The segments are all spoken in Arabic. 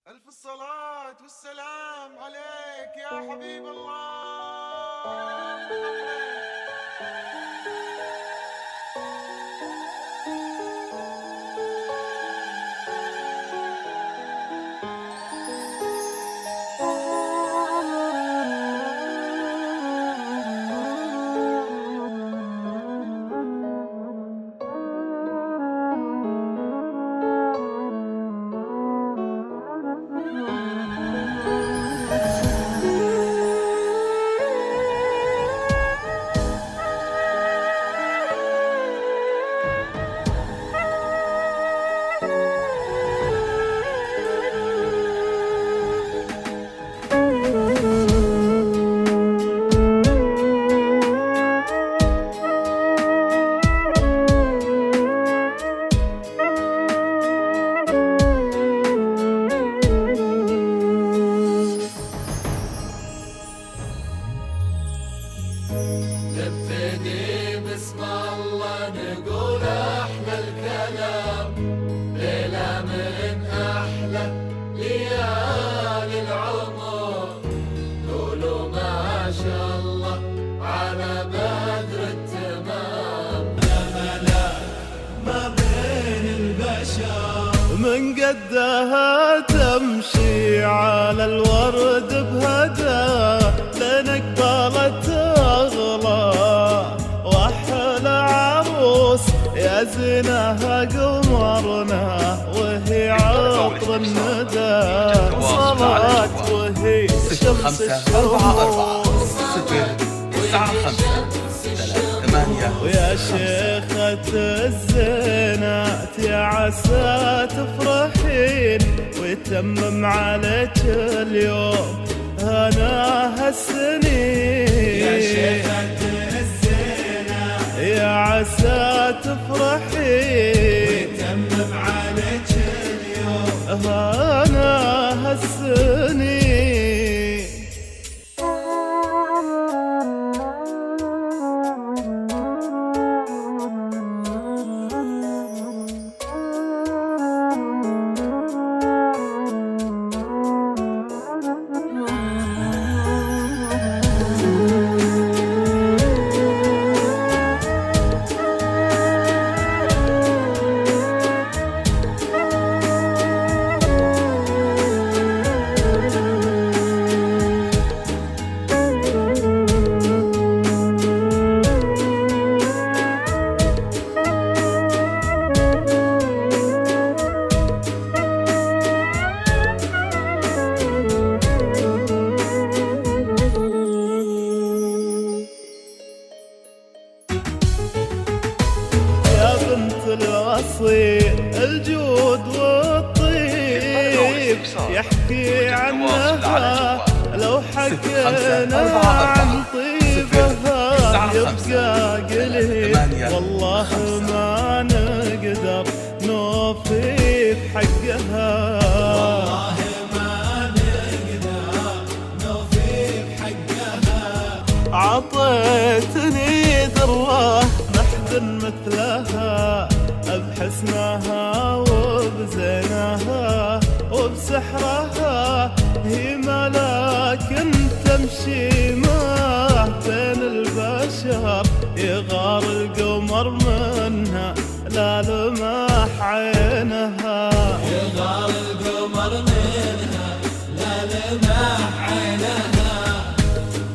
ألف الصلاة والسلام عليك يا حبيب الله. نبتدي بسم الله نقول احلى الكلام، ليلة من احلى ليالي العمر. قولوا ما شاء الله على بدر التمام. يا ملاك ما بين البشر من قدها تمشي على الورد بهدى، لين قبلت أغلى وأحلى عروس يا زينها قمرنا وهي عطر الندى. صلاة وهي شمس الشموس ويا شيخة الزينات يا عسى تفرحين ويتمم عليك اليوم هنا هالسنين. يا شيخة الزينات يا عسى تفرحين ويتمم عليك اليوم هنا هالسنين. الأصيل الجود والطيب يحكي عنها لو حكينا عن طيبها يبقى قليل. والله ما نقدر نوفي بحقها، والله ما نقدر نوفي بحقها. عطيتني دره محد مثلها بحسنها وبزينها وبسحرها. هي ملاك تمشي ما بين البشر يغار القمر منها لا لمح عينها. يغار القمر منها لا لمح عينها.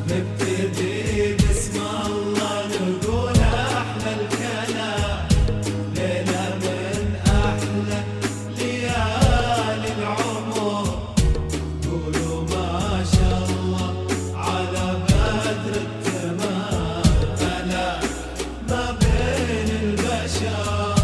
نبتدي بسم الله نقول احلى الكلام، ليلة من احلى ليالي العمر. قولوا ما شاء الله على بدر التمام. ملاك ما بين البشر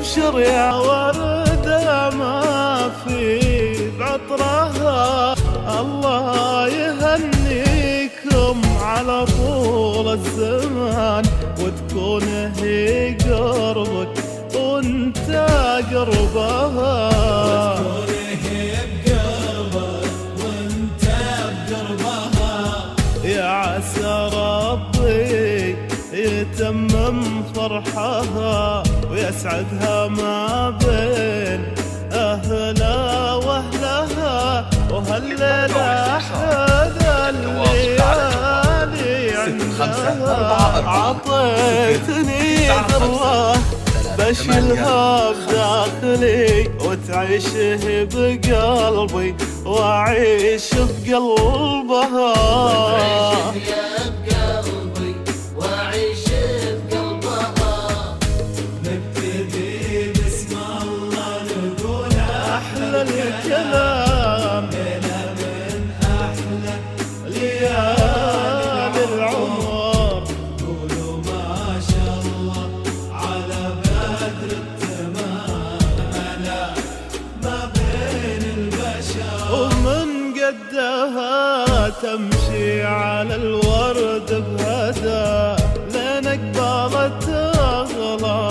ابشر يا وردة ما في بعطرها، الله يهنيكم على طول الزمان، وتكون هي قربك وانت قربها، يا عسى ربي يتمم فرحها ويسعدها ما بين أهلها وأهلها، وهالليلة أحلى الليالي عندها، عطيتني ذرة بشيلها بداخلي وتعيشه بقلبي وأعيش بقلبها، الكلام ليلة من أحلى ليالي العمر، قولوا ما شاء الله على بدر التمام، ما بين البشر ومن قدها تمشي على الورد بهدى، لينك بالت أغلى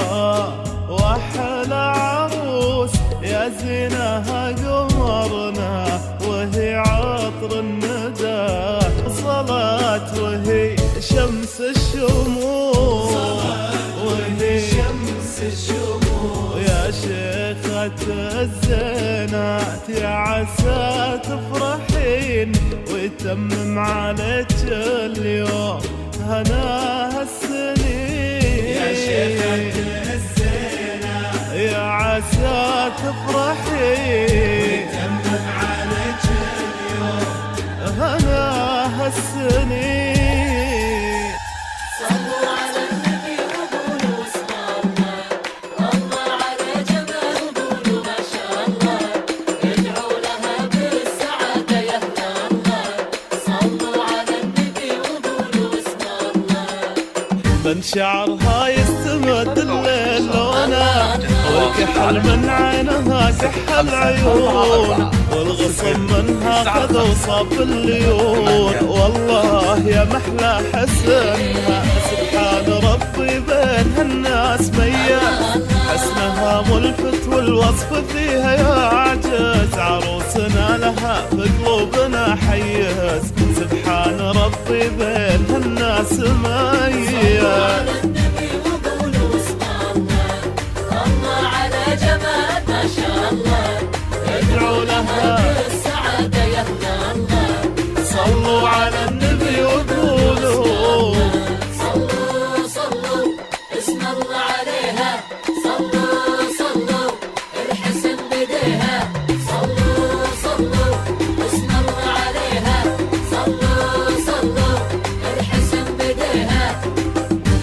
وأحلى عروس يا زينها قمرنا وهي عطر الندى، صلاة وهي شمس الشموع، وهي شمس الشموع يا شيخة الزينات، يا عسى تفرحين ويتمم عليك اليوم هناها السنين، يا شيخة يا عسى تفرحي ويتمم عليك اليوم هناها السنين. صلوا على النبي وقولوا اسم الله، الله على جمال وقولوا ما شاء الله، ادعوا لها بالسعادة يا اهل الله، صلوا على النبي وقولوا اسم الله. من شعرها يستمد الليل لونه، والكحل من عينها كحل عيون، والغصن منها خذ وصاب الليون، والله يا محلى حسنها، سبحان ربي بين الناس ميز، حسنها ملفت والوصف فيها يعجز، عروسنا لها في قلوبنا حيز، سبحان ربي بين الناس ميز. جمال ما شاء الله، ادعوا لها بالسعادة يا اهل الله، صلوا على النبي وقولوا صلوا صلوا اسم الله عليها، صلوا صلوا الحسن بديها، صلوا صلوا اسم الله عليها، صلوا صلوا الحسن بديها.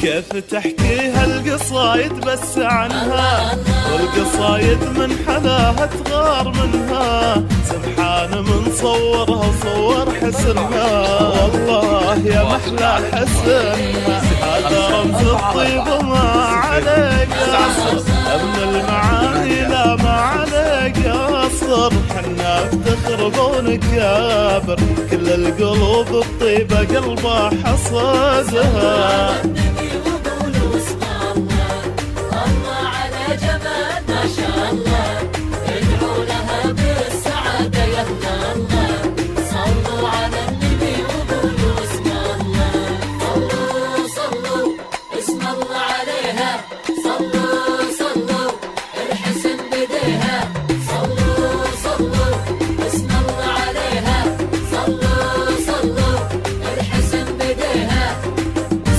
كيف تحكيها القصايد بس عنها، والقصايد من حلاها تغار منها، سبحان من صورها وصور حسنها، والله يا محلى حسنها، هذا رمز الطيب وما عليه قصر، ابن المعاني لا ما عليه قصر، حنا افتخر بونك يابر، كل القلوب الطيبة قلبها حصدها. جمال ما شاء الله، ادعوا لها بالسعادة يا اهل الله، صلوا على النبي وقولوا اسم الله، صلوا صلوا اسم الله عليها، صلوا صلوا الحسن بديها، صلوا صلوا اسم الله عليها، صلوا صلوا الحسن بديها.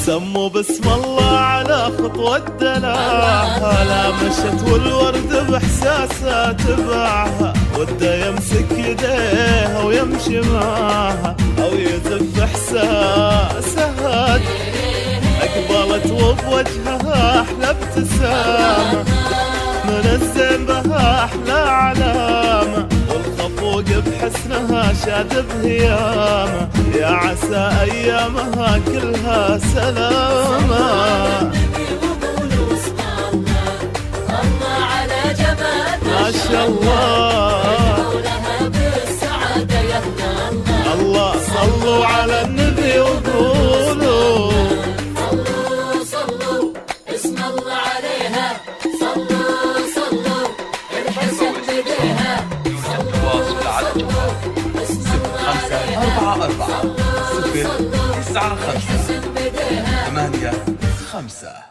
سموا بسم الله على خطوة دلاها، لا مشت والورد بإحساسها تبعها، وده يمسك يديها ويمشي معاها، أو يزف إحساسها، أقبلت وبوجهها أحلى ابتسامة، من الزين بها أحلى علامة، والخفوق بحسنها شاد بهيامة، يا عسى أيامها كلها سلامة. وقولوا اسم الله، الله ما شاء الله. ادعوا لها بالسعادة يهنا الله. الله صلوا على النبي وقولوا صلوا صلوا اسم الله عليها. صلوا صلوا الحسن بديها. التواصل على الجوال 0544 095 8 5.